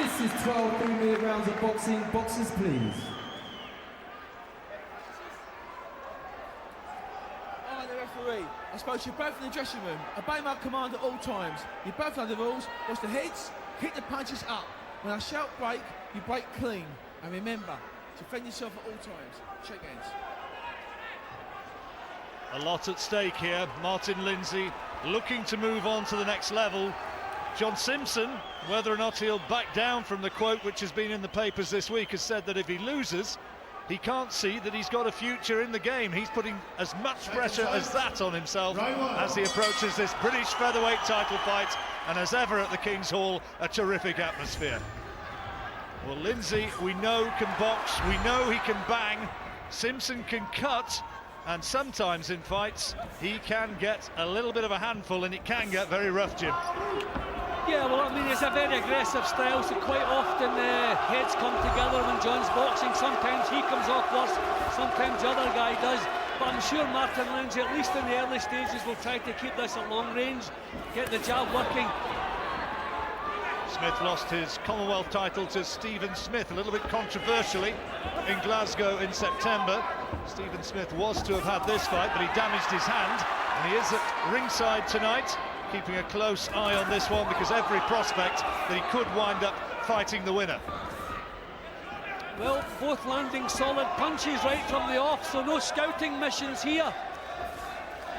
This is 12 3-minute rounds of boxing. Boxers, please. I'm the referee. I suppose you're both in the dressing room. Obey my command at all times. You both know the rules. Watch the heads, hit the punches up. When I shout break, you break clean. And remember, defend yourself at all times. Shake hands. A lot at stake here. Martin Lindsay looking to move on to the next level. John Simpson, whether or not he'll back down from the quote which has been in the papers this week, has said that if he loses, he can't see that he's got a future in the game. He's putting as much pressure as that on himself as he approaches this British Featherweight title fight, and as ever at the King's Hall, a terrific atmosphere. Well, Lindsay, we know, can box, we know he can bang, Simpson can cut, and sometimes in fights he can get a little bit of a handful and it can get very rough, Jim. Yeah, well, I mean, it's a very aggressive style, so quite often heads come together when John's boxing. Sometimes he comes off worse, sometimes the other guy does. But I'm sure Martin Lindsay, at least in the early stages, will try to keep this at long range, get the jab working. Smith lost his Commonwealth title to Stephen Smith, a little bit controversially, in Glasgow in September. Stephen Smith was to have had this fight, but he damaged his hand, and he is at ringside tonight, keeping a close eye on this one, because every prospect that he could wind up fighting the winner. Well, both landing solid punches right from the off, so no scouting missions here.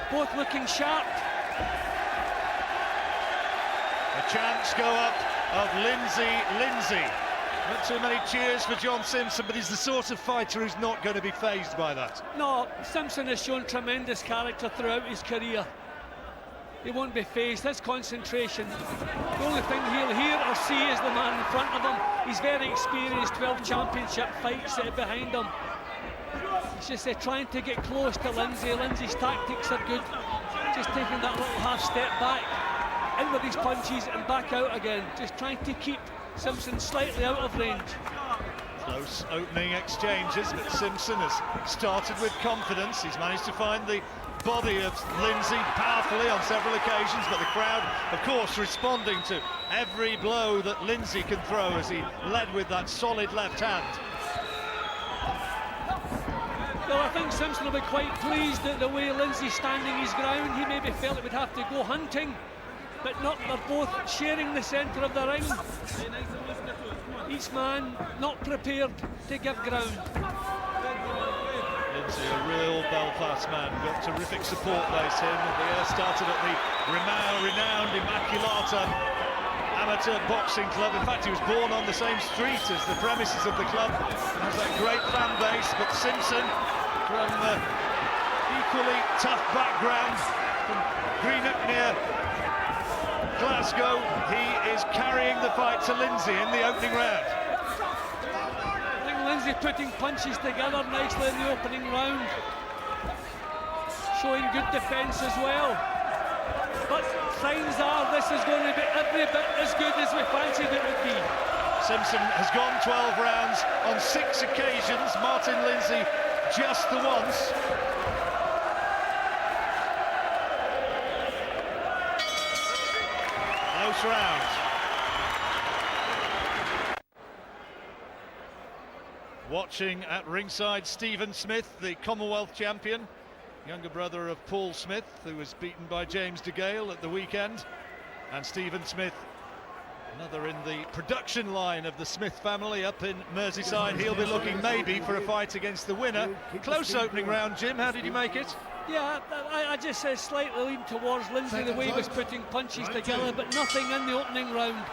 Both looking sharp. A chance go up of Lindsay. Not too many cheers for John Simpson, but he's the sort of fighter who's not going to be fazed by that. No, Simpson has shown tremendous character throughout his career. He won't be fazed. His concentration, the only thing he'll hear or see is the man in front of him. He's very experienced, 12 championship fights behind him. It's just trying to get close to Lindsay. Lindsay's tactics are good. Just taking that little half step back, in with his punches and back out again. Just trying to keep Simpson slightly out of range. Close opening exchanges, but Simpson has started with confidence. He's managed to find the body of Lindsay powerfully on several occasions, but the crowd, of course, responding to every blow that Lindsay can throw as he led with that solid left hand. Well, I think Simpson will be quite pleased at the way Lindsay's standing his ground. He maybe felt it would have to go hunting, but not. They're both sharing the centre of the ring. Each man not prepared to give ground. Lindsay, a real Belfast man, got terrific support base here. He started at the renowned Immaculata amateur boxing club. In fact, he was born on the same street as the premises of the club. Has that great fan base, but Simpson, from equally tough background, from Greenock near Glasgow, he is carrying the fight to Lindsay in the opening round. I think Lindsay putting punches together nicely in the opening round, showing good defence as well. But signs are this is going to be every bit as good as we fancied it would be. Simpson has gone 12 rounds on 6 occasions. Martin Lindsay just the once. Close round. Watching at ringside, Stephen Smith, the Commonwealth Champion, younger brother of Paul Smith, who was beaten by James de Gale at the weekend. And Stephen Smith, another in the production line of the Smith family up in Merseyside. He'll be looking maybe for a fight against the winner. Close opening round, Jim. How did you make it? Yeah, I just said slightly lean towards Lindsay, the way he was putting punches together, but nothing in the opening round.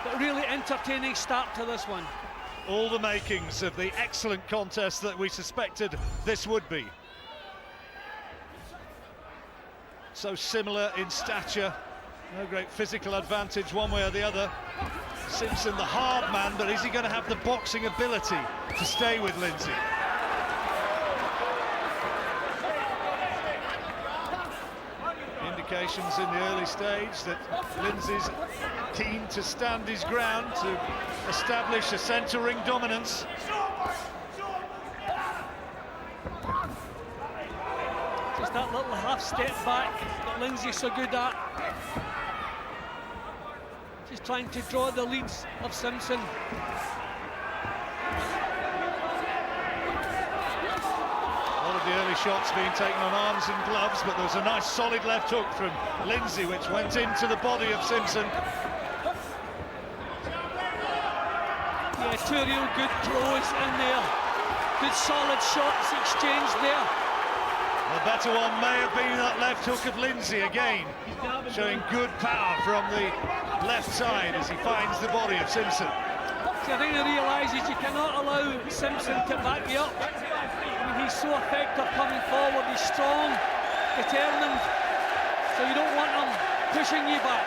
But really entertaining start to this one. All the makings of the excellent contest that we suspected this would be. So similar in stature, no great physical advantage one way or the other. Simpson the hard man, but is he going to have the boxing ability to stay with Lindsay? Indications in the early stage that Lindsay's keen to stand his ground, to establish a centre ring dominance. Just that little half step back that Lindsay's so good at. Just trying to draw the leads of Simpson. The early shots being taken on arms and gloves, but there was a nice solid left hook from Lindsay which went into the body of Simpson. Yeah, two real good throws in there. Good solid shots exchanged there. The better one may have been that left hook of Lindsay again, showing good power from the left side as he finds the body of Simpson. So I think he realises you cannot allow Simpson to back you up. He's so effective coming forward, he's strong, determined, so you don't want him pushing you back.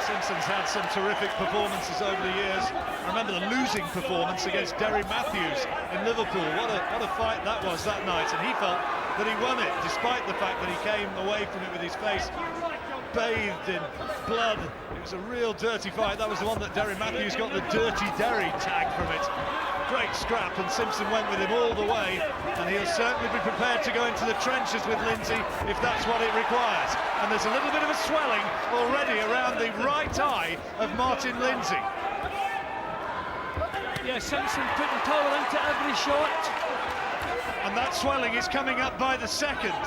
Simpson's had some terrific performances over the years. I remember the losing performance against Derry Matthews in Liverpool. What a fight that was that night, and he felt that he won it, despite the fact that he came away from it with his face bathed in blood. It was a real dirty fight. That was the one that Derry Matthews got the Dirty Derry tag from it. Great scrap, and Simpson went with him all the way, and he'll certainly be prepared to go into the trenches with Lindsay if that's what it requires. And there's a little bit of a swelling already around the right eye of Martin Lindsay. Yeah, Simpson putting power into every shot. And that swelling is coming up by the second.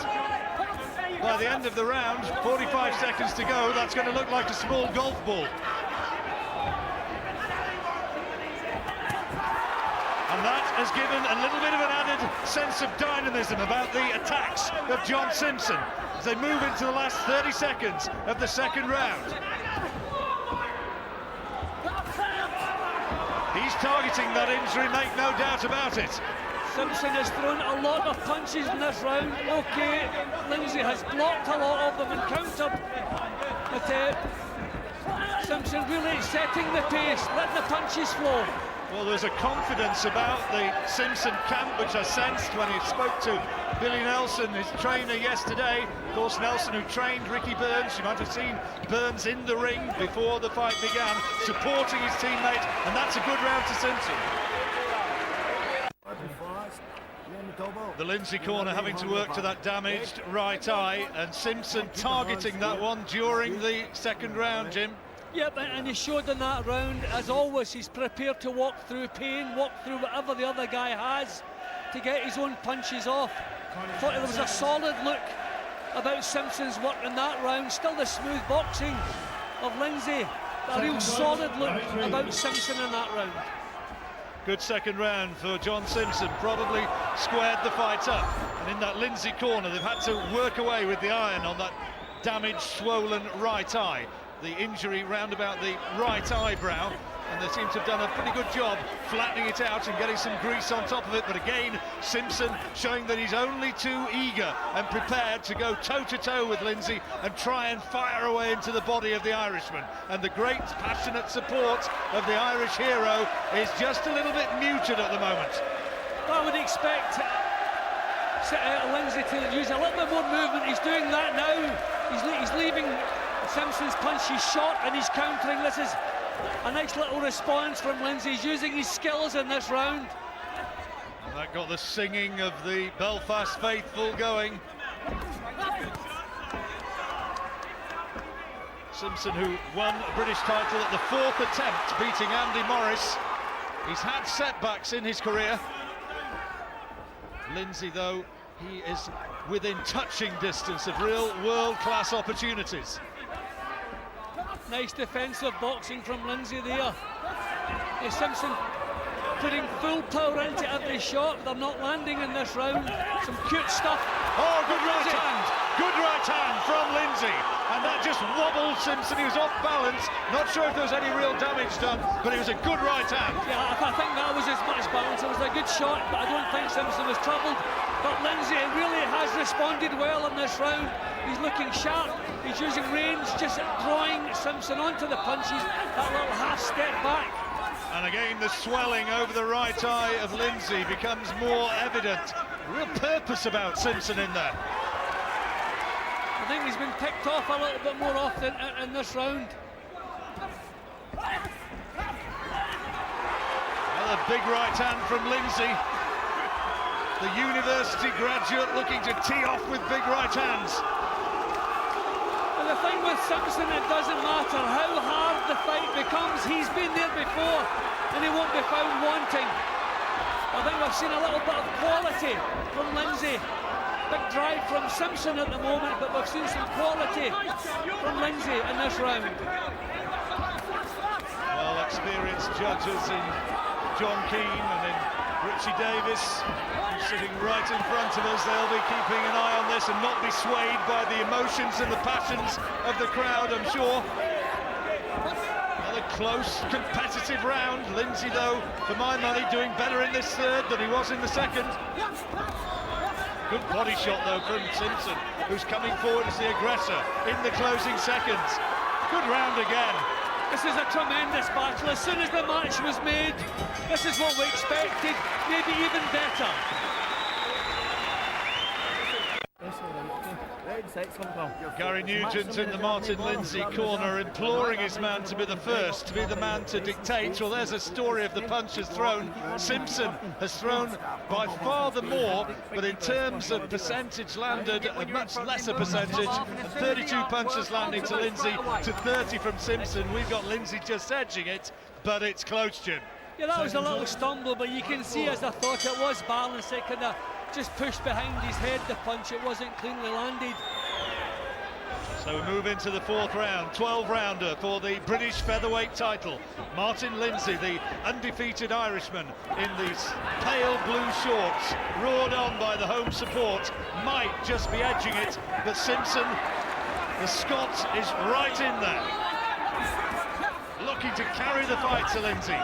By the end of the round, 45 seconds to go, that's going to look like a small golf ball. And that has given a little bit of an added sense of dynamism about the attacks of John Simpson as they move into the last 30 seconds of the second round. He's targeting that injury, make no doubt about it. Simpson has thrown a lot of punches in this round. Okay, Lindsay has blocked a lot of them and countered, but Simpson really setting the pace, letting the punches flow. Well, there's a confidence about the Simpson camp which I sensed when he spoke to Billy Nelson, his trainer, yesterday. Of course, Nelson, who trained Ricky Burns. You might have seen Burns in the ring before the fight began, supporting his teammate, and that's a good round to Simpson. The Lindsay corner having to work to that damaged right eye, and Simpson targeting that one during the second round, Jim. Yep, and he showed in that round, as always, he's prepared to walk through pain, walk through whatever the other guy has to get his own punches off. Thought there was a solid look about Simpson's work in that round. Still the smooth boxing of Lindsay. A real solid look about Simpson in that round. Good second round for John Simpson, probably squared the fight up. And in that Lindsay corner, they've had to work away with the iron on that damaged, swollen right eye. The injury round about the right eyebrow, and they seem to have done a pretty good job flattening it out and getting some grease on top of it. But again, Simpson showing that he's only too eager and prepared to go toe-to-toe with Lindsay and try and fire away into the body of the Irishman. And the great passionate support of the Irish hero is just a little bit muted at the moment. I would expect Lindsay to use a little bit more movement. He's doing that now. He's leaving Simpson's punch, he's shot and he's countering. This is a nice little response from Lindsay. He's using his skills in this round. And that got the singing of the Belfast faithful going. Simpson, who won a British title at the fourth attempt, beating Andy Morris. He's had setbacks in his career. Lindsay, though, he is within touching distance of real world-class opportunities. Nice defensive boxing from Lindsay there. Simpson putting full power into every shot. They're not landing in this round. Some cute stuff. Oh, good right hand. Good right hand from Lindsay. And that just wobbled Simpson. He was off balance. Not sure if there was any real damage done, but it was a good right hand. Yeah, I think that was as much balance. It was a good shot, but I don't think Simpson was troubled. But Lindsay really has responded well in this round. He's looking sharp. He's using range, just drawing Simpson onto the punches. That little half step back. And again, the swelling over the right eye of Lindsay becomes more evident. Real purpose about Simpson in there. I think he's been picked off a little bit more often in this round. Another big right hand from Lindsay. The university graduate looking to tee off with big right hands. The thing with Simpson, it doesn't matter how hard the fight becomes. He's been there before and he won't be found wanting. I think we've seen a little bit of quality from Lindsay. Big drive from Simpson at the moment, but we've seen some quality from Lindsay in this round. Well, experienced judges in John Keane and in Richie Davis, sitting right in front of us. They'll be keeping an eye on this and not be swayed by the emotions and the passions of the crowd, I'm sure. Another close, competitive round. Lindsay, though, for my money, doing better in this third than he was in the second. Good body shot, though, from Simpson, who's coming forward as the aggressor in the closing seconds. Good round again. This is a tremendous battle. As soon as the match was made, this is what we expected, maybe even better. Gary Nugent in the Martin Lindsay corner, imploring his man to be the first, to be the man to dictate. Well, there's a story of the punches thrown. Simpson has thrown by far the more, but in terms of percentage landed, a much lesser percentage. 32 punches landing to Lindsay to 30 from Simpson. We've got Lindsay just edging it, but it's close, Jim. Yeah, that was a little stumble, but you can see, as I thought, it was balanced. It kind of just pushed behind his head, the punch. It wasn't cleanly landed. So we move into the fourth round, 12-rounder for the British Featherweight title. Martin Lindsay, the undefeated Irishman, in these pale blue shorts, roared on by the home support, might just be edging it, but Simpson, the Scot, is right in there, looking to carry the fight to Lindsay.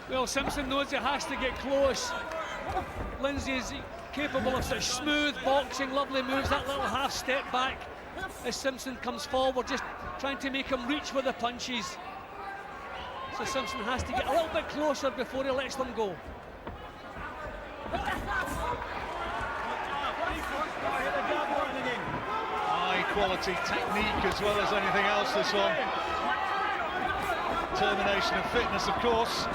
Well, Simpson knows it has to get close. Lindsay is capable of such smooth boxing, lovely moves, that little half step back as Simpson comes forward, just trying to make him reach with the punches. So Simpson has to get a little bit closer before he lets them go. High quality technique as well as anything else, this one. Determination and fitness, of course.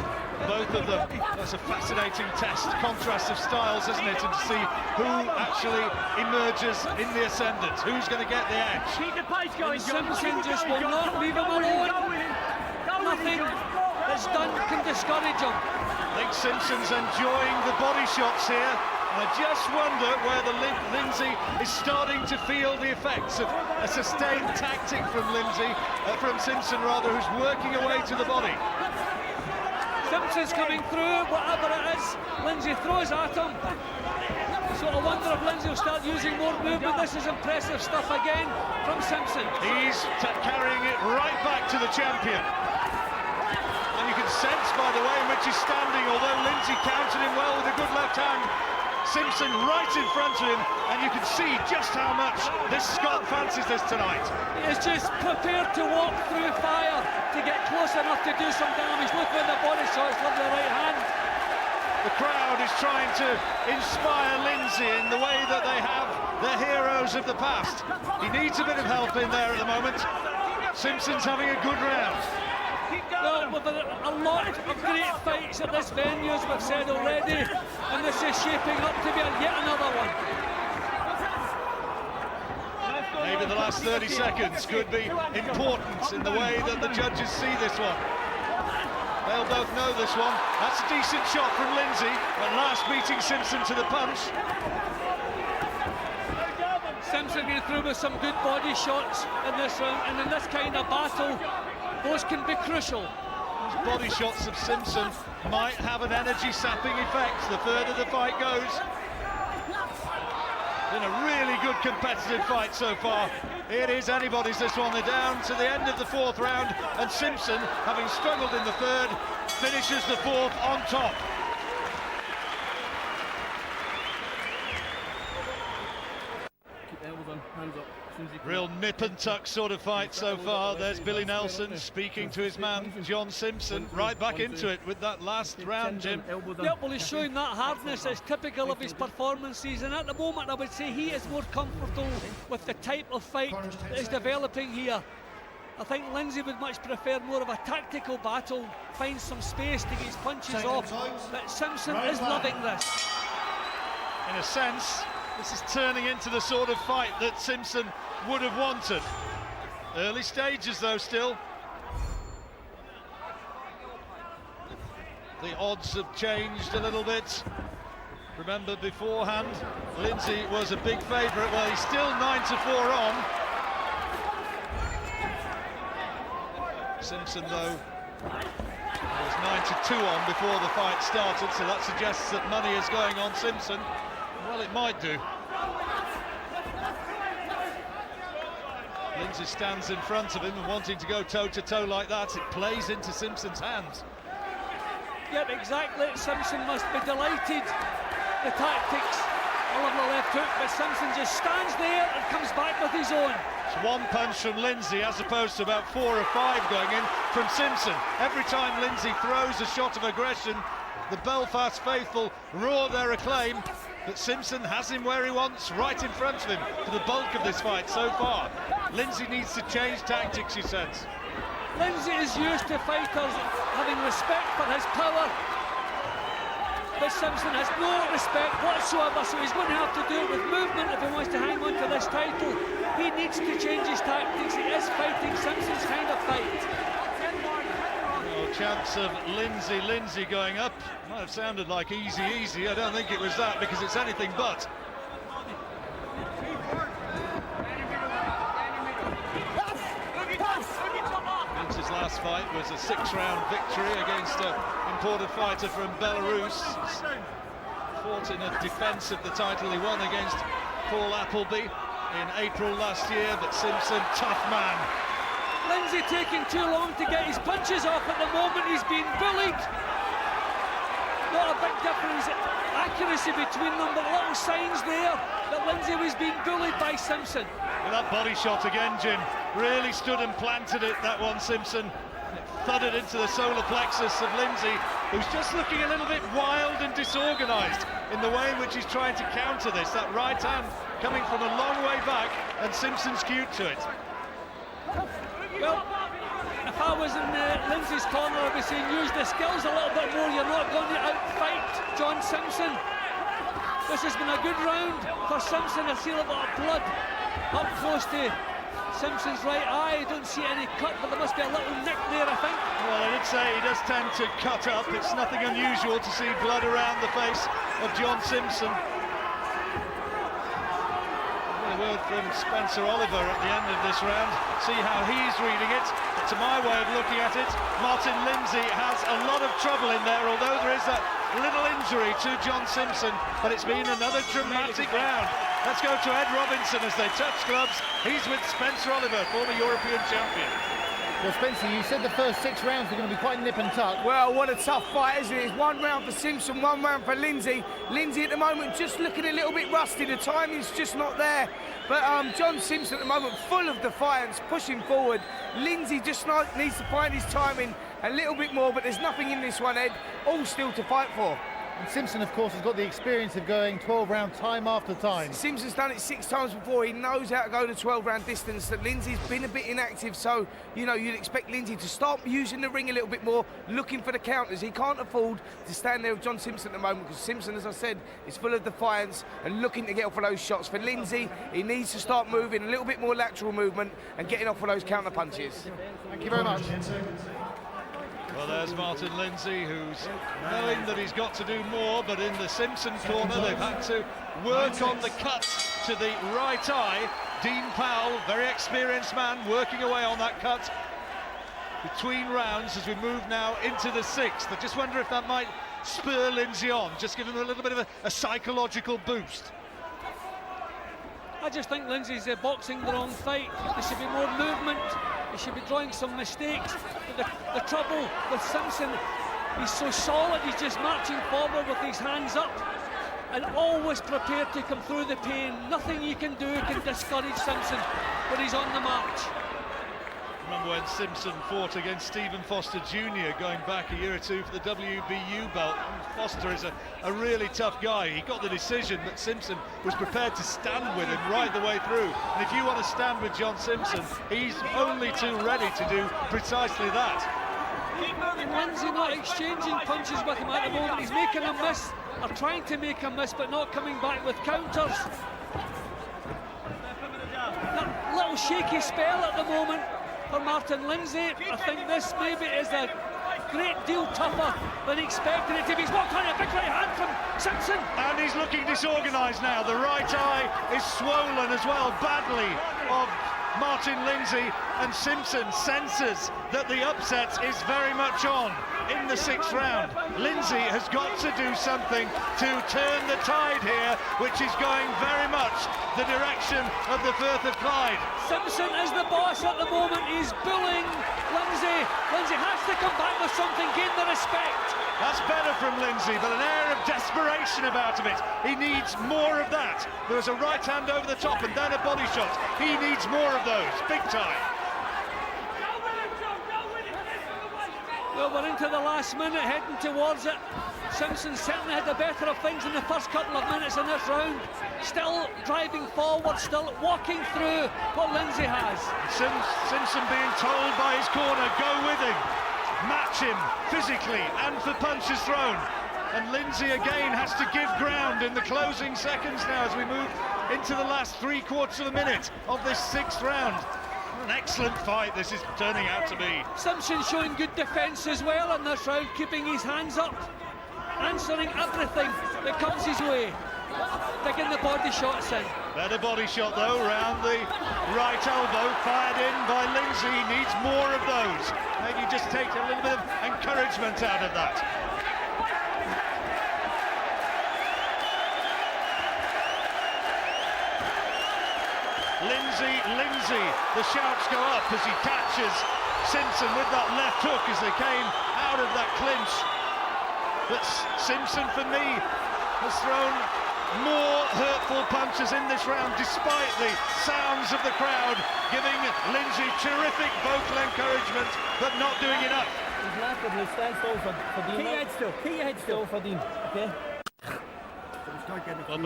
Both of them. That's a fascinating test, contrast of styles, isn't it? And to see who actually emerges in the ascendant, who's going to get the edge. Keep the pace going, Simpson just will not leave him alone. Nothing that's done can discourage him. I think Simpson's enjoying the body shots here. I just wonder whether Lindsay is starting to feel the effects of a sustained tactic from Simpson rather, who's working away to the body. Simpson's coming through, whatever it is, Lindsay throws at him. So I wonder if Lindsay will start using more movement. This is impressive stuff again from Simpson. He's carrying it right back to the champion. And you can sense by the way in which he's standing, although Lindsay countered him well with a good left hand, Simpson right in front of him, and you can see just how much this Scot fancies this tonight. He is just prepared to walk through fire to get close enough to do some damage. Look at the body shots from the right hand. The crowd is trying to inspire Lindsay in the way that they have their heroes of the past. He needs a bit of help in there at the moment. Simpson's having a good round. Well, we've had a lot of great fights at this venue, as we've said already, and this is shaping up to be yet another one. Maybe the last 30 seconds could be important in the way that the judges see this one. They'll both know this one. That's a decent shot from Lindsay, at last beating Simpson to the punch. Simpson getting through with some good body shots in this round, and in this kind of battle, those can be crucial. Those body shots of Simpson might have an energy-sapping effect the further the fight goes. Been a really good competitive fight so far. It is anybody's, this one. They're down to the end of the fourth round, and Simpson, having struggled in the third, finishes the fourth on top. Keep the elbows on, hands up. Real nip and tuck sort of fight so far. There's Billy Nelson speaking to his man John Simpson. Right back into it with that last round, Jim. Yep, well, he's showing that hardness that's typical of his performances, and at the moment I would say he is more comfortable with the type of fight that is developing here. I think Lindsay would much prefer more of a tactical battle, find some space to get his punches off, but Simpson is loving this. In a sense, This is turning into the sort of fight that Simpson would have wanted. Early stages though still. The odds have changed a little bit. Remember beforehand, Lindsay was a big favourite. Well, he's still 9-4 on. Simpson though was 9-2 on before the fight started, so that suggests that money is going on Simpson. Well, it might do. Lindsay stands in front of him and wanting to go toe-to-toe like that, it plays into Simpson's hands. Yep, exactly. Simpson must be delighted. The tactics, Oliver left hook, but Simpson just stands there and comes back with his own. It's one punch from Lindsay as opposed to about 4 or 5 going in from Simpson. Every time Lindsay throws a shot of aggression, the Belfast faithful roar their acclaim, but Simpson has him where he wants, right in front of him for the bulk of this fight so far. Lindsay needs to change tactics, he says. Lindsay is used to fighters having respect for his power, but Simpson has no respect whatsoever, so he's going to have to do it with movement if he wants to hang on to this title. He needs to change his tactics. He is fighting Simpson's kind of fight. Oh, chance of Lindsay going up. Might have sounded like easy. I don't think it was that, because it's anything but. Lindsay's last fight was a 6-round victory against an imported fighter from Belarus. Fought in a defence of the title he won against Paul Appleby in April last year, but Simpson, tough man. Lindsay taking too long to get his punches off at the moment. He's been bullied. Not a big difference accuracy between them, but little signs there that Lindsay was being bullied by Simpson. With that body shot again, Jim, really stood and planted it, that one, Simpson. It thudded into the solar plexus of Lindsay, who's just looking a little bit wild and disorganised in the way in which he's trying to counter this. That right hand coming from a long way back, and Simpson's cute to it. Well, if I was in Lindsay's corner, I'd be saying use the skills a little bit more. You're not going to outfight John Simpson. This has been a good round for Simpson. I see a little bit of blood up close to Simpson's right eye. I don't see any cut, but there must be a little nick there, I think. Well, I did say he does tend to cut up. It's nothing unusual to see blood around the face of John Simpson. A word from Spencer Oliver at the end of this round. See how he's reading it. But to my way of looking at it, Martin Lindsay has a lot of trouble in there, although there is that little injury to John Simpson. But it's been another dramatic round. Let's go to Ed Robinson as they touch gloves. He's with Spencer Oliver, former European champion. Well, Spencer, you said the first 6 rounds were going to be quite nip and tuck. Well, what a tough fight, isn't it? It's 1 round for Simpson, 1 round for Lindsay. Lindsay at the moment just looking a little bit rusty. The timing's just not there. But John Simpson at the moment full of defiance, pushing forward. Lindsay just needs to find his timing a little bit more, but there's nothing in this one, Ed. All still to fight for. And Simpson, of course, has got the experience of going 12-round time after time. Simpson's done it 6 times before. He knows how to go the 12-round distance. That Lindsay's been a bit inactive, so, you know, you'd expect Lindsay to start using the ring a little bit more, looking for the counters. He can't afford to stand there with John Simpson at the moment, because Simpson, as I said, is full of defiance and looking to get off of those shots. For Lindsay, he needs to start moving, a little bit more lateral movement and getting off of those counter punches. Thank you very much. Well, there's Martin Lindsay, who's knowing that he's got to do more, but in the Simpson corner they've had to work on the cut to the right eye. Dean Powell, very experienced man, working away on that cut between rounds as we move now into the 6th. I just wonder if that might spur Lindsay on, just give him a little bit of a psychological boost. I just think Lindsay's boxing the wrong fight. There should be more movement. He should be drawing some mistakes. But the trouble with Simpson, he's so solid. He's just marching forward with his hands up and always prepared to come through the pain. Nothing you can do can discourage Simpson when he's on the march. Remember when Simpson fought against Stephen Foster Jr. going back a year or 2 for the WBU belt. Foster is a really tough guy. He got the decision, but Simpson was prepared to stand with him right the way through. And if you want to stand with John Simpson, he's only too ready to do precisely that. And Lindsay not exchanging punches with him at the moment. He's making a miss are trying to make a miss but not coming back with counters. That little shaky spell at the moment for Martin Lindsay. I think this maybe is a great deal tougher than expected it to be. He's walked on a big right hand from Simpson. And he's looking disorganised now. The right eye is swollen as well, badly, of Martin Lindsay, and Simpson senses that the upset is very much on in the 6th round. Lindsay has got to do something to turn the tide here, which is going very much the direction of the Firth of Clyde. Simpson is the boss at the moment. He's bullying Lindsay. Lindsay has to come back with something, gain the respect. That's better from Lindsay, but an air of desperation about him. He needs more of that. There was a right hand over the top and then a body shot. He needs more of those, big time. Well, we're into the last minute, heading towards it. Simpson certainly had the better of things in the first couple of minutes in this round. Still driving forward, still walking through what Lindsay has. Simpson being told by his corner, go with him, match him physically and for punches thrown. And Lindsay again has to give ground in the closing seconds now as we move into the last 3/4 of a minute of this 6th round. An excellent fight this is turning out to be. Simpson showing good defence as well in this round, keeping his hands up, answering everything that comes his way, digging the body shots in. Better body shot though, round the right elbow, fired in by Lindsay. He needs more of those. Maybe just take a little bit of encouragement out of that. Lindsay, the shouts go up as he catches Simpson with that left hook as they came out of that clinch. But Simpson, for me, has thrown more hurtful punches in this round, despite the sounds of the crowd giving Lindsay terrific vocal encouragement, but not doing enough. He's left with his stand still for Dean. Keep your head still for Dean, okay? Well,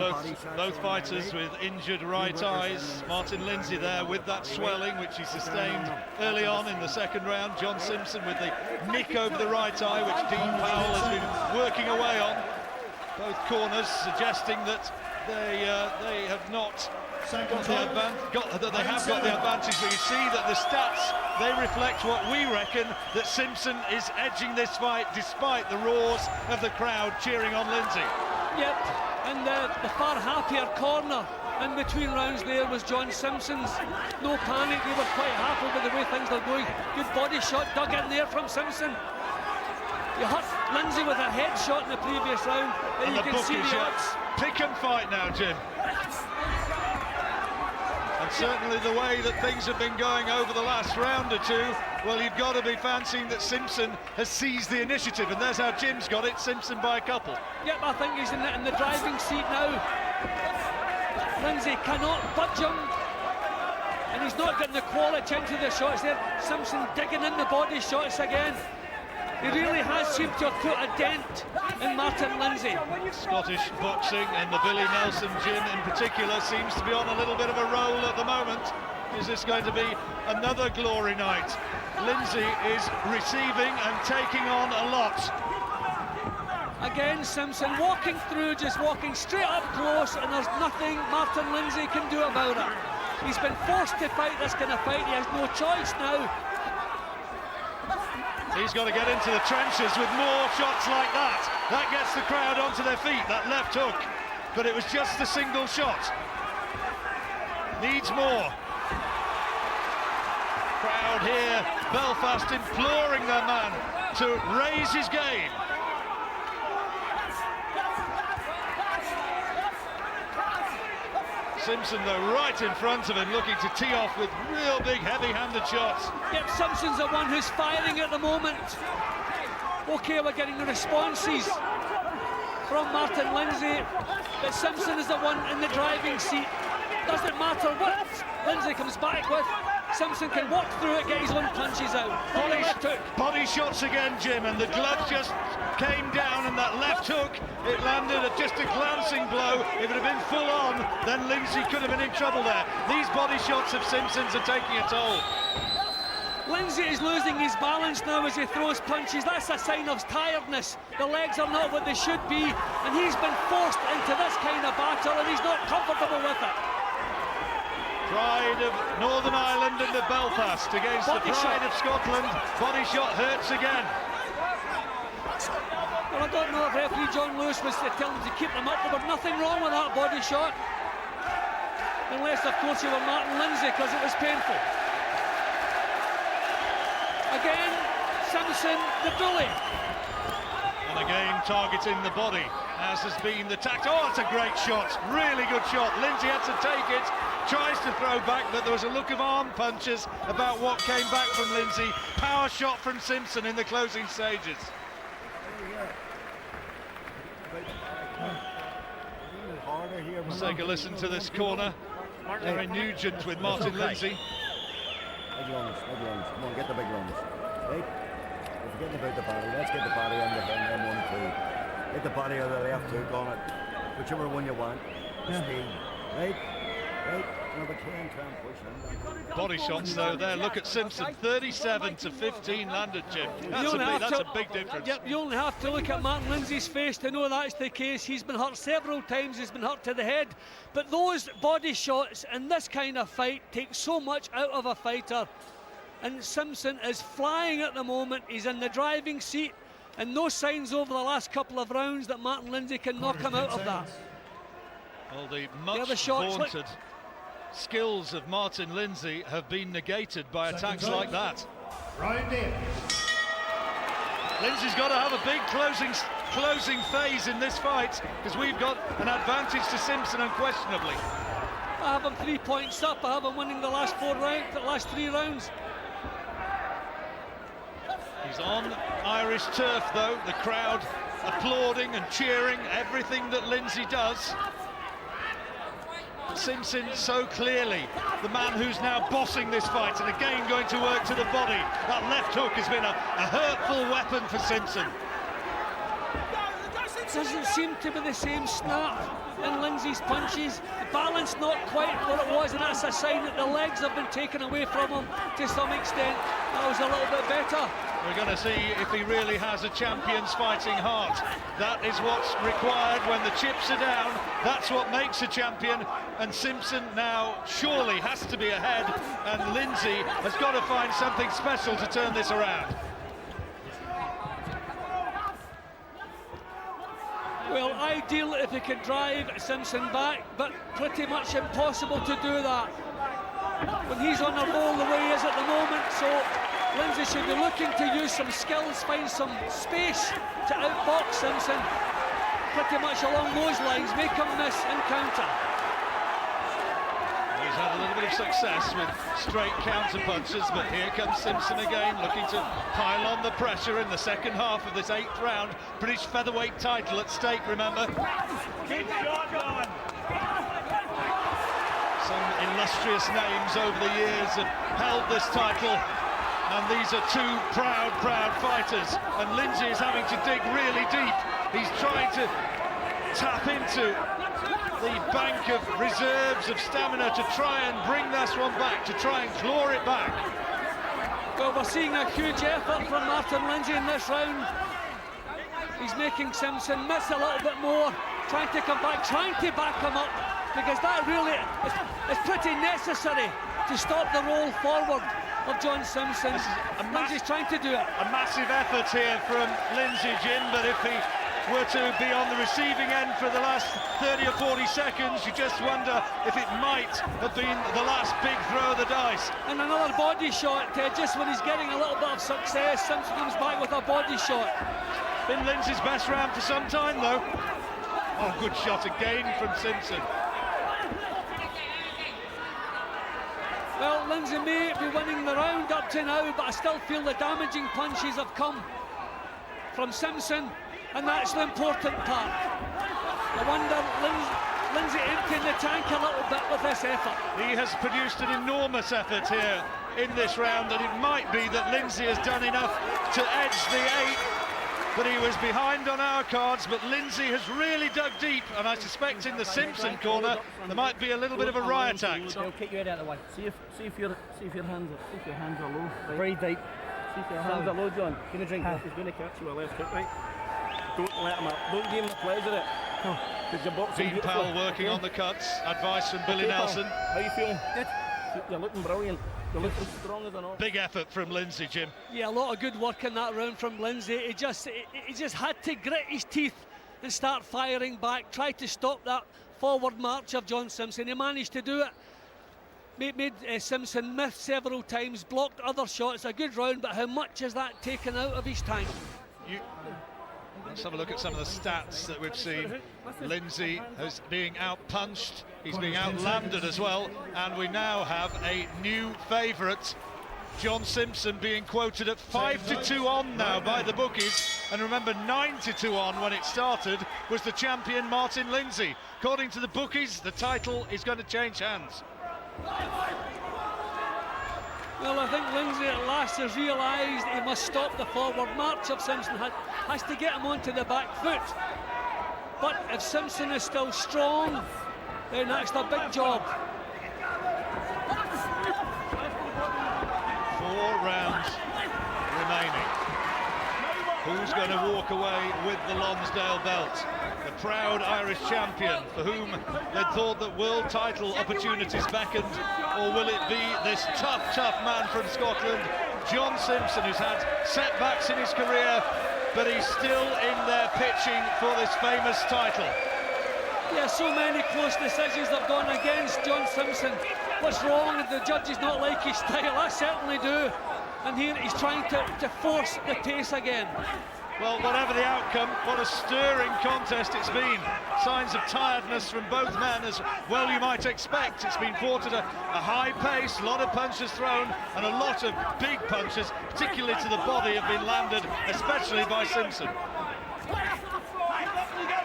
both fighters with injured right eyes. Martin Lindsay there with that swelling which he sustained early on in the 2nd round. John Simpson with the nick over the right eye which Dean Powell has been working away on. Both corners suggesting that they have not got the advantage, but you see that the stats, they reflect what we reckon, that Simpson is edging this fight despite the roars of the crowd cheering on Lindsay. Yep, and the far happier corner in between rounds there was John Simpson's. No panic, they were quite happy with the way things are going. Good body shot dug in there from Simpson. You hurt Lindsay with a head shot in the previous round, and you can see the odds. Pick and fight now, Jim. And certainly the way that things have been going over the last round or two, well, you've got to be fancying that Simpson has seized the initiative, and there's how Jim's got it, Simpson by a couple. Yep, I think he's in the driving seat now. Lindsay cannot budge him, and he's not getting the quality into the shots there. Simpson digging in the body shots again. He really has seemed to have put a dent in Martin Lindsay. Scottish boxing and the Billy Nelson gym in particular seems to be on a little bit of a roll at the moment. Is this going to be another glory night? Lindsay is receiving and taking on a lot. Again, Simpson walking through, just walking straight up close, and there's nothing Martin Lindsay can do about it. He's been forced to fight this kind of fight. He has no choice now. He's got to get into the trenches with more shots like that. That gets the crowd onto their feet, that left hook. But it was just a single shot. Needs more. Crowd here, Belfast imploring their man to raise his game. Simpson, though, right in front of him, looking to tee off with real big, heavy-handed shots. Yep, Simpson's the one who's firing at the moment. OK, we're getting the responses from Martin Lindsay, but Simpson is the one in the driving seat. Doesn't matter what Lindsay comes back with, Simpson can walk through it, get his own punches out. Body shots again, Jim, and the glove just came down, and that left hook, it landed at just a glancing blow. If it had been full on, then Lindsay could have been in trouble there. These body shots of Simpson's are taking a toll. Lindsay is losing his balance now as he throws punches. That's a sign of tiredness. The legs are not what they should be, and he's been forced into this kind of battle, and he's not comfortable with it. Pride of Northern Ireland and the Belfast against the pride of Scotland. Body shot hurts again. Well, I don't know if referee John Lewis was to tell him to keep them up. There was nothing wrong with that body shot. Unless, of course, you were Martin Lindsay, because it was painful. Again, Simpson, the bully. And again, targeting the body, as has been the tact. Oh, it's a great shot. Really good shot. Lindsay had to take it. Tries to throw back, but there was a look of arm punches about what came back from Lindsay. Power shot from Simpson in the closing stages. Let's take a listen to this corner. Harry Nugent with Martin Lindsay. Big lungs, come on, get the big lungs. Right? We're forgetting about the body, let's get the body on the M1, 2. Get the body on the left hook on it. Whichever one you want. Speed. Right? Right? Another can try and push him. Body shots though there, look at Simpson, 37 to 15 landed, Jim. That's a big difference. Yep, you only have to look at Martin Lindsay's face to know that's the case. He's been hurt several times, he's been hurt to the head. But those body shots in this kind of fight take so much out of a fighter. And Simpson is flying at the moment, he's in the driving seat, and no signs over the last couple of rounds that Martin Lindsay can knock him out of that. Well, the much vaunted skills of Martin Lindsay have been negated by attacks like that. Round in. Lindsay's got to have a big closing phase in this fight, because we've got an advantage to Simpson unquestionably. I have him 3 points up. I have him winning the last 3 rounds. He's on Irish turf though, the crowd applauding and cheering everything that Lindsay does. Simpson so clearly the man who's now bossing this fight, and again going to work to the body. That left hook has been a hurtful weapon for Simpson. Doesn't seem to be the same snap in Lindsay's punches. The balance not quite what it was, and that's a sign that the legs have been taken away from him to some extent. That was a little bit better. We're going to see if he really has a champion's fighting heart. That is what's required when the chips are down. That's what makes a champion, and Simpson now surely has to be ahead, and Lindsay has got to find something special to turn this around. Well, ideal if he could drive Simpson back, but pretty much impossible to do that when he's on a roll the way he is at the moment. So Lindsay should be looking to use some skills, find some space to outbox Simpson, pretty much along those lines, make him miss and counter. He's had a little bit of success with straight counter punches, but here comes Simpson again, looking to pile on the pressure in the second half of this 8th round. British Featherweight title at stake, remember. Keep the shot going. Some illustrious names over the years have held this title, and these are two proud fighters, and Lindsay is having to dig really deep. He's trying to tap into the bank of reserves of stamina to try and bring this one back, to try and claw it back. Well, we're seeing a huge effort from Martin Lindsay in this round. He's making Simpson miss a little bit more, trying to come back, trying to back him up, because that really is pretty necessary to stop the roll forward of John Simpson. Lindsay's trying to do it. A massive effort here from Lindsay, Jim, but if he were to be on the receiving end for the last 30 or 40 seconds, you just wonder if it might have been the last big throw of the dice. And another body shot, just when he's getting a little bit of success, Simpson comes back with a body shot. Been Lindsay's best round for some time, though. Oh, good shot again from Simpson. Well, Lindsay may be winning the round up to now, but I still feel the damaging punches have come from Simpson, and that's the important part. I wonder, Lindsay emptying the tank a little bit with this effort. He has produced an enormous effort here in this round, and it might be that Lindsay has done enough to edge the 8th but he was behind on our cards. But Lindsay has really dug deep, and I suspect in the Simpson corner there might be a little bit of a riot act. They'll kick your head out of the way. See if your hands are low. Right? Breathe deep. See if your hands are low, John. Gonna drink that. He's gonna catch you a left hook, right? Don't let him up. Don't give him the pleasure of it. Because you're boxing Dean Powell working on the cuts. Advice from Billy Nelson. How you feeling? Good. You're looking brilliant. You're looking strong as an ox. Big effort from Lindsay, Jim. Yeah, a lot of good work in that round from Lindsay. He just had to grit his teeth and start firing back, try to stop that forward march of John Simpson. He managed to do it. Made Simpson miss several times, blocked other shots. A good round, but how much has that taken out of his tank? Let's have a look at some of the stats that we've seen. Lindsay is being out-punched, he's being out-landed as well, and we now have a new favourite, John Simpson, being quoted at 5-2 on now by the bookies. And remember, 9-2 on when it started was the champion Martin Lindsay. According to the bookies, the title is going to change hands. Well, I think Lindsay at last has realised he must stop the forward march of Simpson, has to get him onto the back foot. But if Simpson is still strong, then that's a big job. 4 rounds remaining. Who's going to walk away with the Lonsdale belt? The proud Irish champion for whom they'd thought that world title opportunities beckoned, or will it be this tough man from Scotland, John Simpson, who's had setbacks in his career, but he's still in there pitching for this famous title? Yeah, so many close decisions have gone against John Simpson. What's wrong? The judges not like his style. I certainly do. And here he's trying to force the pace again. Well, whatever the outcome, what a stirring contest it's been. Signs of tiredness from both men, as well you might expect. It's been fought at a high pace, a lot of punches thrown, and a lot of big punches, particularly to the body, have been landed, especially by Simpson.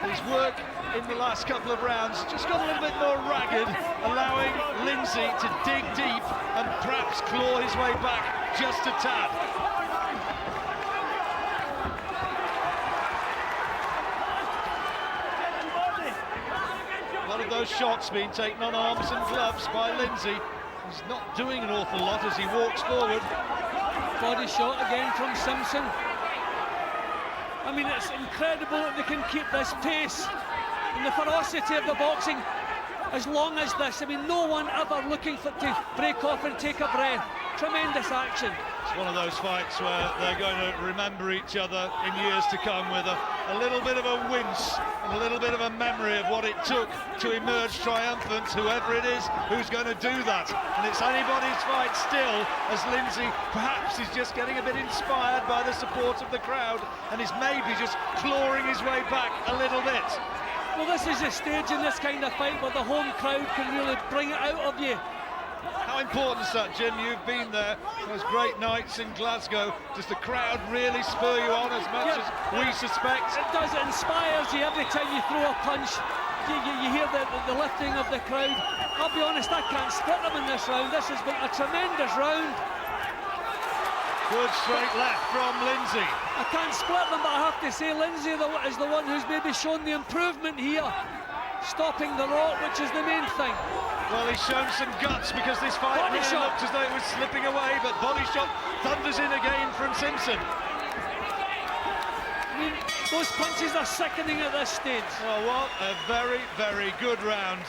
His work in the last couple of rounds just got a little bit more ragged, allowing Lindsay to dig deep and perhaps claw his way back just a tad. A lot of those shots being taken on arms and gloves by Lindsay. He's not doing an awful lot as he walks forward. Body shot again from Simpson. I mean, it's incredible that they can keep this pace and the ferocity of the boxing as long as this. I mean, no one ever looking to break off and take a breath. Tremendous action. It's one of those fights where they're going to remember each other in years to come with a little bit of a wince and a little bit of a memory of what it took to emerge triumphant, whoever it is who's going to do that. And it's anybody's fight still, as Lindsay perhaps is just getting a bit inspired by the support of the crowd and is maybe just clawing his way back a little bit. Well, this is a stage in this kind of fight where the home crowd can really bring it out of you. How important is that, Jim? You've been there, those great nights in Glasgow. Does the crowd really spur you on as much as we suspect? It does. It inspires you every time you throw a punch. You hear the lifting of the crowd. I'll be honest, I can't split them in this round. This has been a tremendous round. Good straight left from Lindsay. I can't split them, but I have to say Lindsay is the one who's maybe shown the improvement here. Stopping the rock, which is the main thing. Well, he's shown some guts, because this fight really looked as though it was slipping away, but body shot thunders in again from Simpson. I mean, those punches are sickening at this stage. Well, what a very, very good round.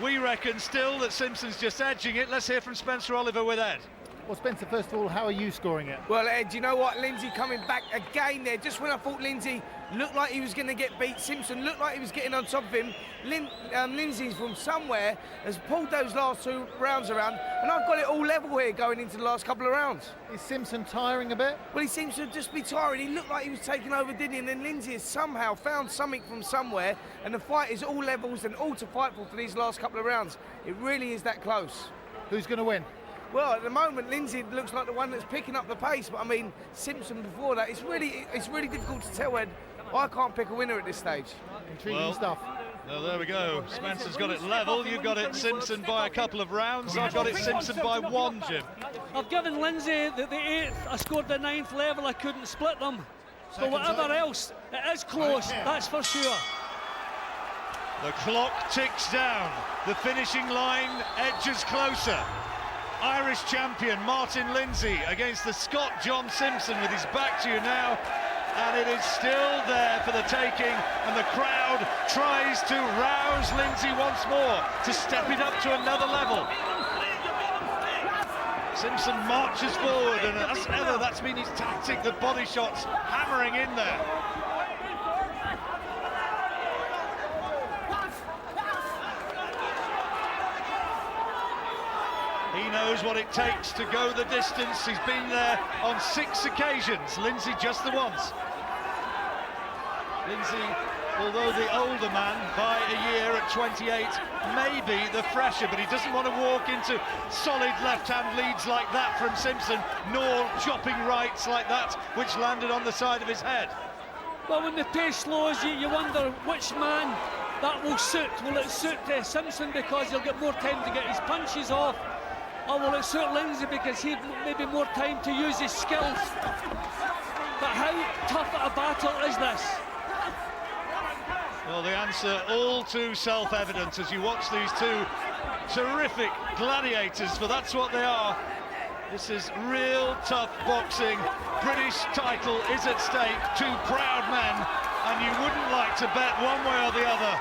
We reckon still that Simpson's just edging it. Let's hear from Spencer Oliver with Ed. Well, Spencer, first of all, how are you scoring it? Well, Ed, you know what? Lindsay coming back again there. Just when I thought Lindsay looked like he was going to get beat, Simpson looked like he was getting on top of him. Lindsay from somewhere has pulled those last 2 rounds around, and I've got it all level here going into the last couple of rounds. Is Simpson tiring a bit? Well, he seems to just be tiring. He looked like he was taking over, didn't he? And then Lindsay has somehow found something from somewhere, and the fight is all levels and all to fight for these last couple of rounds. It really is that close. Who's going to win? Well, at the moment, Lindsay looks like the one that's picking up the pace, but I mean, Simpson before that, it's really difficult to tell, Ed. I can't pick a winner at this stage. Intriguing stuff. Well, there we go. Spencer's got it level. You've got it Simpson by a couple of rounds. I've got it Simpson by 1, Jim. I've given Lindsay the 8th. I scored the 9th level. I couldn't split them. But whatever else, it is close, that's for sure. The clock ticks down. The finishing line edges closer. Irish champion Martin Lindsay against the Scot John Simpson with his back to you now. And it is still there for the taking, and the crowd tries to rouse Lindsay once more to step it up to another level. Simpson marches forward, and as ever, that's been his tactic, the body shots hammering in there. He knows what it takes to go the distance. He's been there on 6 occasions, Lindsay just the once. Lindsay, although the older man by a year at 28, may be the fresher, but he doesn't want to walk into solid left-hand leads like that from Simpson, nor chopping rights like that, which landed on the side of his head. Well, when the pace slows, you wonder which man that will suit. Will it suit Simpson because he'll get more time to get his punches off, or will it suit Lindsay because he'd maybe more time to use his skills? But how tough a battle is this? Well, the answer all too self-evident as you watch these two terrific gladiators, for that's what they are. This is real tough boxing. British title is at stake, 2 proud men, and you wouldn't like to bet one way or the other.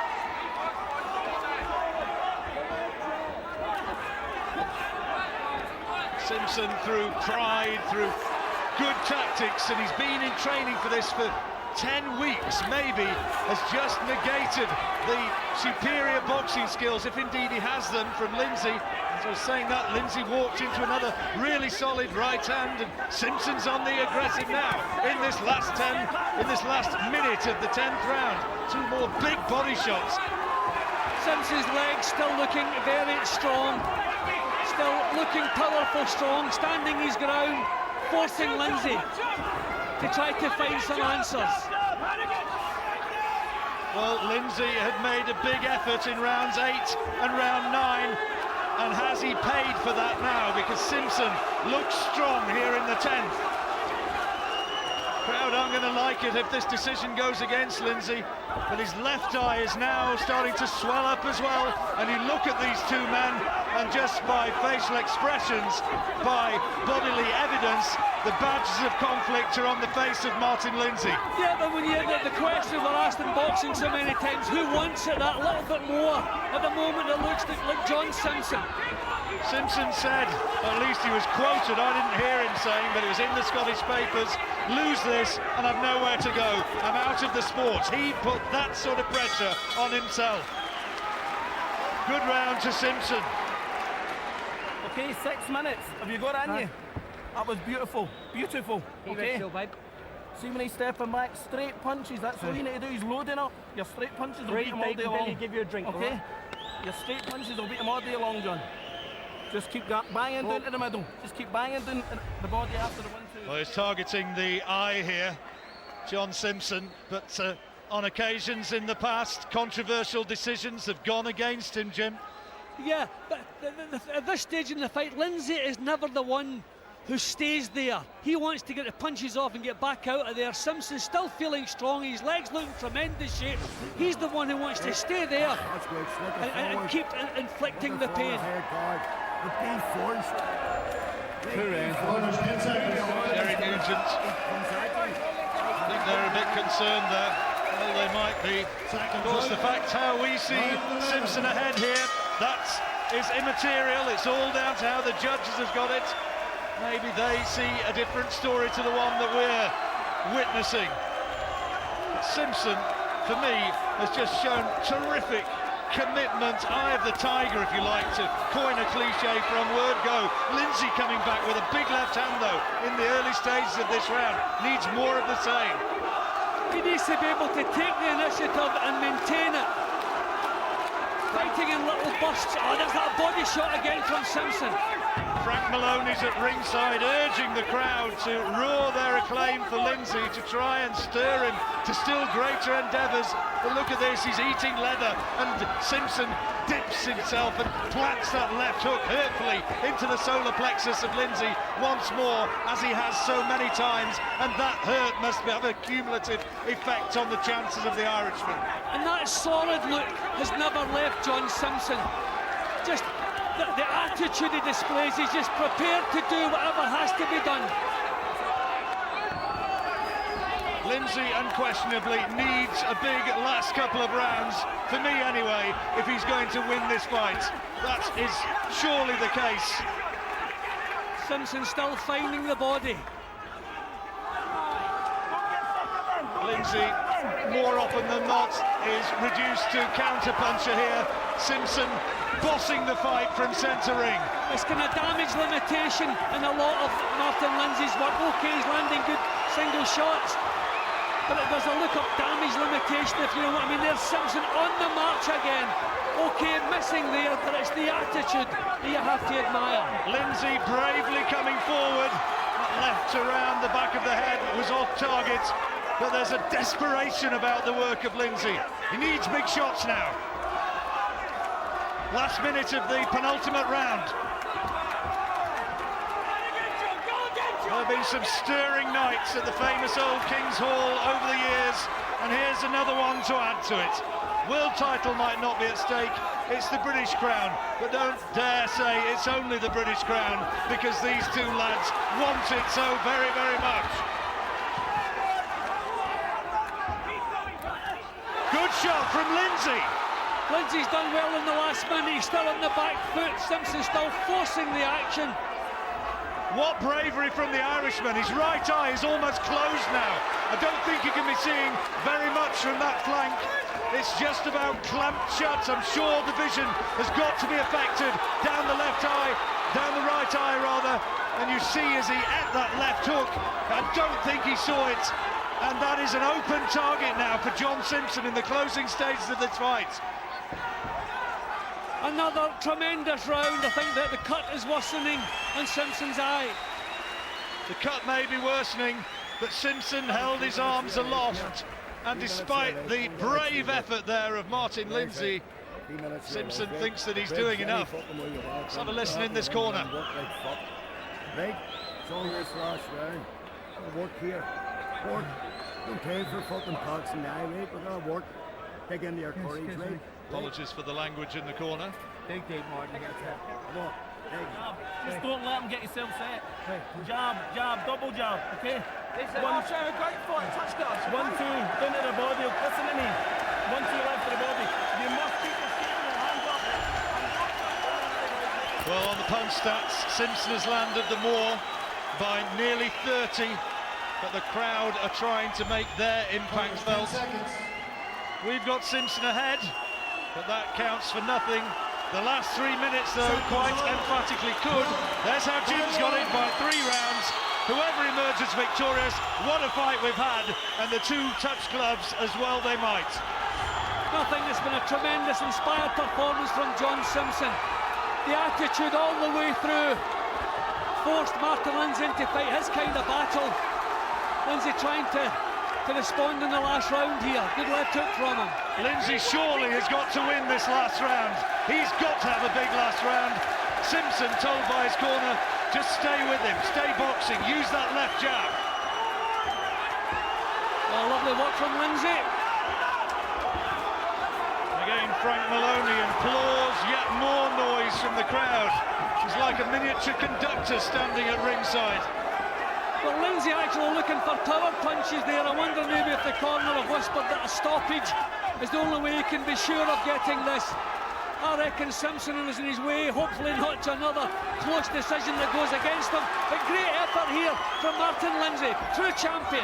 Simpson, through pride, through good tactics, and he's been in training for this for 10 weeks, maybe, has just negated the superior boxing skills, if indeed he has them, from Lindsay. As I was saying that, Lindsay walked into another really solid right hand, and Simpson's on the aggressive now in this last minute of the 10th round. 2 more big body shots. Simpson's legs still looking very strong, still looking powerful, strong, standing his ground, forcing Lindsay to try to find some answers. Well, Lindsay had made a big effort in rounds 8 and round 9, and has he paid for that now? Because Simpson looks strong here in the 10th. Crowd aren't going to like it if this decision goes against Lindsay, but his left eye is now starting to swell up as well, and you look at these 2 men, and just by facial expressions, by bodily evidence, the badges of conflict are on the face of Martin Lindsay. Yeah, but when you the question we're asked in boxing so many times, who wants it that little bit more? At the moment it looks like John Simpson. Simpson said, at least he was quoted, I didn't hear him saying, but it was in the Scottish papers, lose this and I've nowhere to go, I'm out of the sport. He put that sort of pressure on himself. Good round to Simpson. Okay, 6 minutes. Have you got it in you? That was beautiful, beautiful. Okay. See when he's stepping back, straight punches, that's all you need to do, he's loading up. Your straight punches will beat him all day long. Give you a drink, okay? Your straight punches will beat him all day long, John. Just keep banging down to the middle. Just keep banging down the body after the 1-2. Well, he's targeting the eye here, John Simpson, but on occasions in the past, controversial decisions have gone against him, Jim. Yeah, but at this stage in the fight, Lindsay is never the one who stays there. He wants to get the punches off and get back out of there. Simpson's still feeling strong, his legs look in tremendous shape. He's the one who wants to stay there and keep inflicting the pain. Jerry Nugent, I think they're a bit concerned there. Well, they might be. Of course, the fact how we see Simpson ahead here, that is immaterial. It's all down to how the judges have got it. Maybe they see a different story to the one that we're witnessing. But Simpson, for me, has just shown terrific commitment, eye of the tiger, if you like, to coin a cliche from word go. Lindsay coming back with a big left hand, though, in the early stages of this round. Needs more of the same. He needs to be able to take the initiative and maintain it. Fighting in little bursts. Oh, there's that body shot again from Simpson. Frank Maloney's at ringside, urging the crowd to roar their acclaim for Lindsay, to try and stir him to still greater endeavours. But look at this, he's eating leather, and Simpson dips wraps himself and plants that left hook hurtfully into the solar plexus of Lindsay once more, as he has so many times, and that hurt must have a cumulative effect on the chances of the Irishman. And that solid look has never left John Simpson. Just the attitude he displays, he's just prepared to do whatever has to be done. Lindsay unquestionably needs a big last couple of rounds, for me anyway, if he's going to win this fight. That is surely the case. Simpson still finding the body. Lindsay, more often than not, is reduced to counter-puncher here. Simpson bossing the fight from centre ring. It's kind of damage limitation in a lot of Martin Lindsay's work. Okay, he's landing good single shots, but there's a look of damage limitation, if you know what I mean. There's Simpson on the march again. Okay, missing there, but it's the attitude that you have to admire. Lindsay bravely coming forward. That left around the back of the head was off target, but there's a desperation about the work of Lindsay. He needs big shots now. Last minute of the penultimate round. There have been some stirring nights at the famous old King's Hall over the years, and here's another one to add to it. World title might not be at stake, it's the British crown, but don't dare say it's only the British crown, because these two lads want it so very, very much. Good shot from Lindsay. Lindsay's done well in the last minute, he's still on the back foot, Simpson still forcing the action. What bravery from the Irishman. His right eye is almost closed now. I don't think you can be seeing very much from that flank. It's just about clamped shut. I'm sure the vision has got to be affected. Down the left eye, down the right eye rather, and you see as he ate that left hook, I don't think he saw it. And that is an open target now for John Simpson in the closing stages of this fight. Another tremendous round. I think that the cut is worsening on Simpson's eye. The cut may be worsening, but Simpson held his arms aloft, and despite the brave effort there of Martin Lindsay, Simpson thinks that he's doing enough. Let's have a listen in this corner. Right, it's all this last round. Work here. Work. Don't care for fucking boxing now, mate. We're gonna work. Dig into your courage, mate. Apologies for the language in the corner. Dig deep, Martin. Come on. Dig. Just don't let him get yourself set. Jab, jab, double jab, okay? One, a great fight, touchdowns. 1, 2, into the body. Listen to me. 1, 2 left to the body. You must keep your hands up. Well, on the punch stats, Simpson has landed the more by nearly 30, but the crowd are trying to make their impact felt. We've got Simpson ahead, but that counts for nothing. The last 3 minutes, though, quite emphatically could. There's how Jim's got it by 3 rounds. Whoever emerges victorious, what a fight we've had, and the two touch gloves as well they might. I think it's been a tremendous, inspired performance from John Simpson. The attitude all the way through forced Martin Lindsay to fight his kind of battle. Lindsay trying to respond in the last round here. Good left hook from him. Lindsay surely has got to win this last round. He's got to have a big last round. Simpson told by his corner, just stay with him, stay boxing, use that left jab. Oh, lovely work from Lindsay. Again, Frank Maloney implores yet more noise from the crowd. He's like a miniature conductor standing at ringside. Well, Lindsay actually looking for power punches there. I wonder maybe if the corner have whispered that a stoppage is the only way he can be sure of getting this. I reckon Simpson is in his way, hopefully not to another close decision that goes against him. But great effort here from Martin Lindsay, true champion.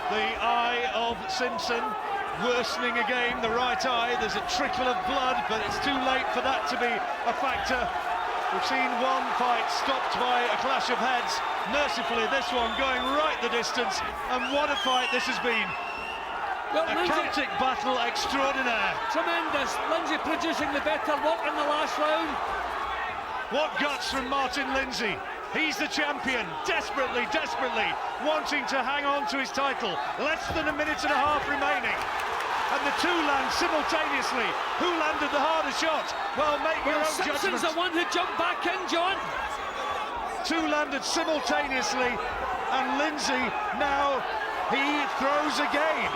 The eye of Simpson worsening again, the right eye. There's a trickle of blood, but it's too late for that to be a factor. We've seen one fight stopped by a clash of heads. Mercifully, this one going right the distance, and what a fight this has been. Well, a Celtic battle extraordinaire. Tremendous. Lindsay producing the better work in the last round. What guts from Martin Lindsay. He's the champion, desperately wanting to hang on to his title. Less than a minute and a half remaining. A and the two land simultaneously. Who landed the harder shot? Well, make your own Simpson's judgment. the one who jumped back in, John. Two landed simultaneously, and Lindsay now, he throws again.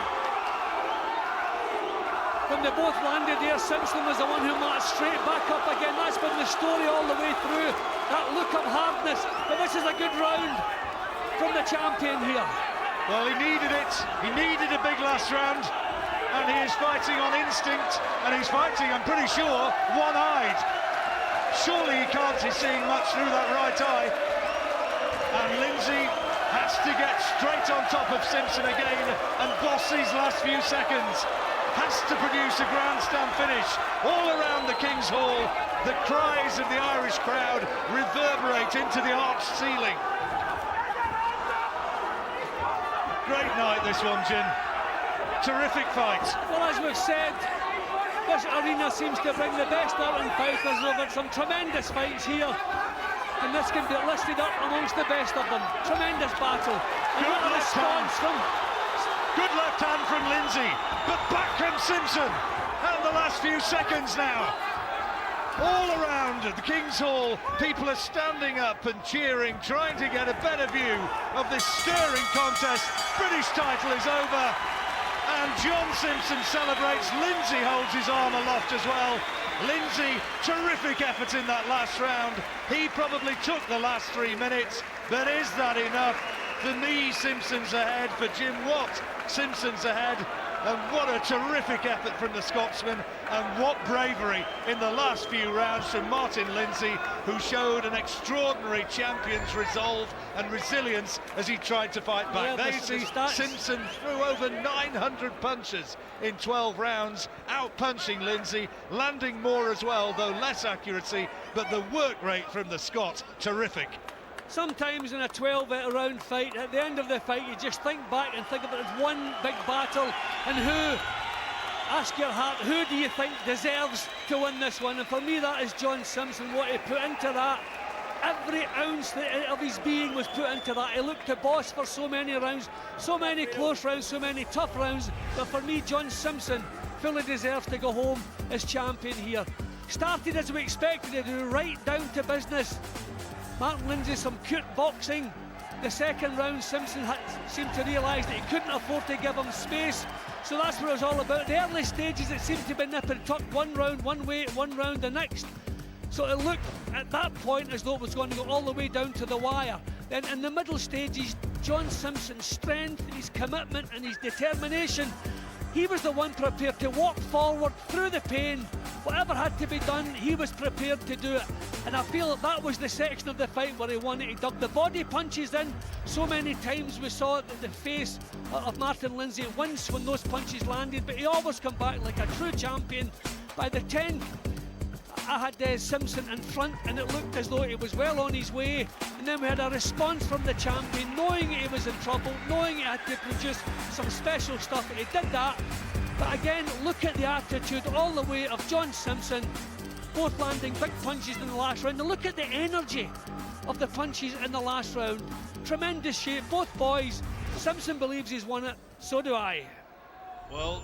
When they both landed there, Simpson was the one who marched straight back up again. That's been the story all the way through. That look of hardness, but this is a good round from the champion here. Well, he needed it. He needed a big last round, and he is fighting on instinct, and he's fighting, I'm pretty sure, one-eyed. Surely he can't be seeing much through that right eye. And Lindsay has to get straight on top of Simpson again, and Bosse's last few seconds has to produce a grandstand finish. All around the King's Hall, the cries of the Irish crowd reverberate into the arched ceiling. Great night, this one, Jim. Terrific fight. Well, as we've said, this arena seems to bring the best out in fighters. We've had some tremendous fights here, and this can be listed up amongst the best of them. Tremendous battle. And what a response from... Good left hand from Lindsay, but back from Simpson. And the last few seconds now. All around the King's Hall, people are standing up and cheering, trying to get a better view of this stirring contest. British title is over, and John Simpson celebrates. Lindsay holds his arm aloft as well. Lindsay, terrific effort in that last round. He probably took the last 3 minutes, but is that enough? For me, Simpson's ahead. For Jim Watt, Simpson's ahead. And what a terrific effort from the Scotsman, and what bravery in the last few rounds from Martin Lindsay, who showed an extraordinary champion's resolve and resilience as he tried to fight back. Yeah, They see Simpson threw over 900 punches in 12 rounds, out-punching Lindsay, landing more as well, though less accuracy, but the work rate from the Scot, terrific. Sometimes in a 12-round fight, at the end of the fight, you just think back and think about it as one big battle, and who, ask your heart, who do you think deserves to win this one? And for me, that is John Simpson. What he put into that, every ounce of his being was put into that. He looked to boss for so many rounds, so many close rounds, so many tough rounds, but for me, John Simpson fully deserves to go home as champion here. Started as we expected to do, right down to business. Martin Lindsay, some cute boxing. The second round, Simpson seemed to realise that he couldn't afford to give him space, so that's what it was all about. The early stages, it seemed to be nip and tuck, one round one way, one round the next. So it looked at that point as though it was going to go all the way down to the wire. Then in the middle stages, John Simpson's strength, his commitment and his determination, he was the one prepared to walk forward through the pain. Whatever had to be done, he was prepared to do it. And I feel that was the section of the fight where he won it. He dug the body punches in. So many times we saw the face of Martin Lindsay once when those punches landed, but he always come back like a true champion. By the 10th, I had Simpson in front, and it looked as though he was well on his way. And then we had a response from the champion, knowing he was in trouble, knowing he had to produce some special stuff. He did that. But again, look at the attitude all the way of John Simpson, both landing big punches in the last round. And look at the energy of the punches in the last round. Tremendous shape, both boys. Simpson believes he's won it, so do I. Well,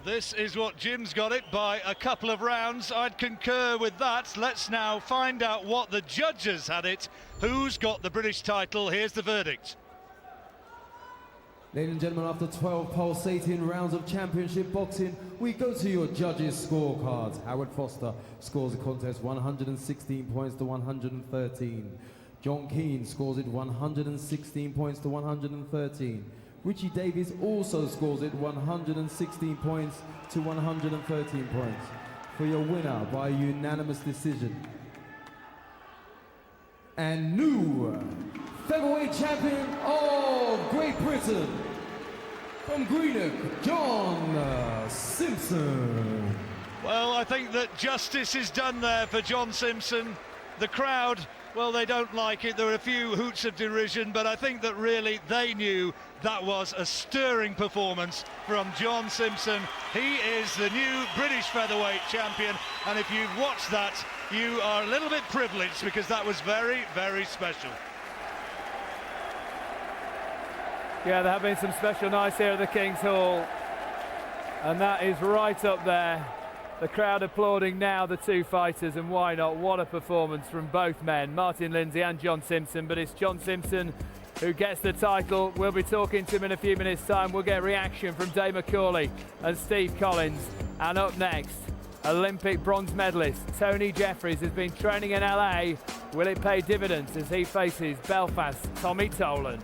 this is what Jim's got it by a couple of rounds. I'd concur with that. Let's now find out what the judges had it. Who's got the British title? Here's the verdict. Ladies and gentlemen, after 12 pulsating rounds of championship boxing, we go to your judges' scorecards. Howard Foster scores the contest 116 points to 113. John Keane scores it 116 points to 113. Richie Davies also scores it 116 points to 113 points. For your winner by unanimous decision, and new featherweight champion of Great Britain, from Greenock, John Simpson. Well, I think that justice is done there for John Simpson. The crowd, well, they don't like it. There were a few hoots of derision, but I think that really they knew that was a stirring performance from John Simpson. He is the new British Featherweight champion, and if you've watched that, you are a little bit privileged, because that was very, very special. Yeah, there have been some special nights here at the King's Hall. And that is right up there. The crowd applauding now the two fighters, and why not? What a performance from both men, Martin Lindsay and John Simpson. But it's John Simpson who gets the title. We'll be talking to him in a few minutes' time. We'll get reaction from Dave McCauley and Steve Collins. And up next, Olympic bronze medalist Tony Jeffries has been training in LA. Will it pay dividends as he faces Belfast Tommy Tolan?